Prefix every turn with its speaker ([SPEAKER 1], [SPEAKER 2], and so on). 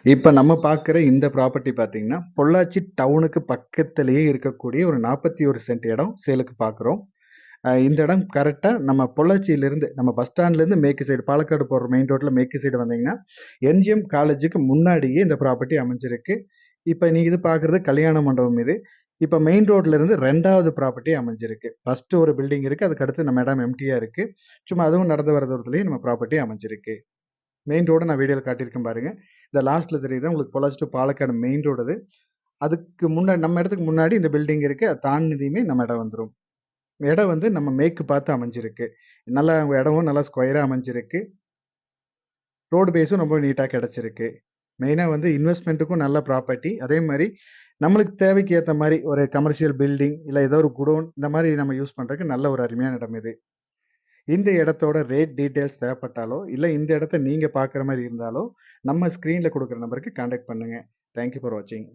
[SPEAKER 1] இப்ப நம்ம பார்க்குற இந்த ப்ராப்பர்ட்டி பார்த்தீங்கன்னா, பொள்ளாச்சி டவுனுக்கு பக்கத்திலேயே இருக்கக்கூடிய ஒரு 41 சென்ட் இடம் சேலுக்கு பார்க்குறோம். இந்த இடம் கரெக்ட்டா நம்ம பொள்ளாச்சியிலிருந்து நம்ம பஸ் ஸ்டாண்ட்லேருந்து மேற்கு சைடு பாலக்காடு போற மெயின் ரோட்ல மேற்கு சைடு வந்தீங்கன்னா, எம்ஜிஎம் காலேஜுக்கு முன்னாடியே இந்த ப்ராப்பர்ட்டி அமைஞ்சிருக்கு. இப்ப நீங்க இது பார்க்குறது கல்யாண மண்டபம் இது. இப்ப மெயின் ரோட்ல இருந்து 2வது ப்ராப்பர்ட்டி அமைஞ்சிருக்கு. ஃபர்ஸ்ட் ஒரு பில்டிங் இருக்கு. அதுக்கு அடுத்து நம்ம இடம் எம்ப்டியா இருக்கு. சும்மா அதுவும் நடந்து வர தூரத்திலேயே நம்ம ப்ராப்பர்ட்டி அமைஞ்சிருக்கு. மெயின் ரோட நான் வீடியோல காட்டியிருக்கேன் பாருங்க. இந்த லாஸ்ட்ல தெரியுது உங்களுக்கு Pollachi to Palakkad main road அது. அதுக்கு முன்னாடி நம்ம இடத்துக்கு முன்னாடி இந்த பில்டிங் இருக்கு. அத தாண்டினதுமே நம்ம இடம் வந்துரும். இடம் வந்து நம்ம மேற்கு பார்த்து அமைஞ்சிருக்கு. நல்லா இடமும் நல்லா ஸ்கொயரா அமைஞ்சிருக்கு. ரோடு பேஸும் ரொம்ப நீட்டா கிடைச்சிருக்கு. மெயினா வந்து இன்வெஸ்ட்மென்ட்டுக்கும் நல்ல ப்ராப்பர்ட்டி. அதே மாரி நம்மளுக்கு தேவைக்கு ஏத்த மாரி ஒரு கமர்ஷியல் பில்டிங், இல்ல ஏதோ ஒரு குடோன் இந்த மாரி நம்ம யூஸ் பண்றதுக்கு நல்ல ஒரு அருமையான இடம் இது. இந்த இடத்தோட ரேட் டீட்டெயில்ஸ் தேவைப்பட்டாலோ, இல்ல இந்த இடத்த நீங்க பார்க்குற மாரி இருந்தாலோ, நம்ம ஸ்க்ரீன்ல குடுக்குற நம்பருக்கு கான்டாக்ட் பண்ணுங்க. தேங்க் யூ ஃபார் வாட்சிங்.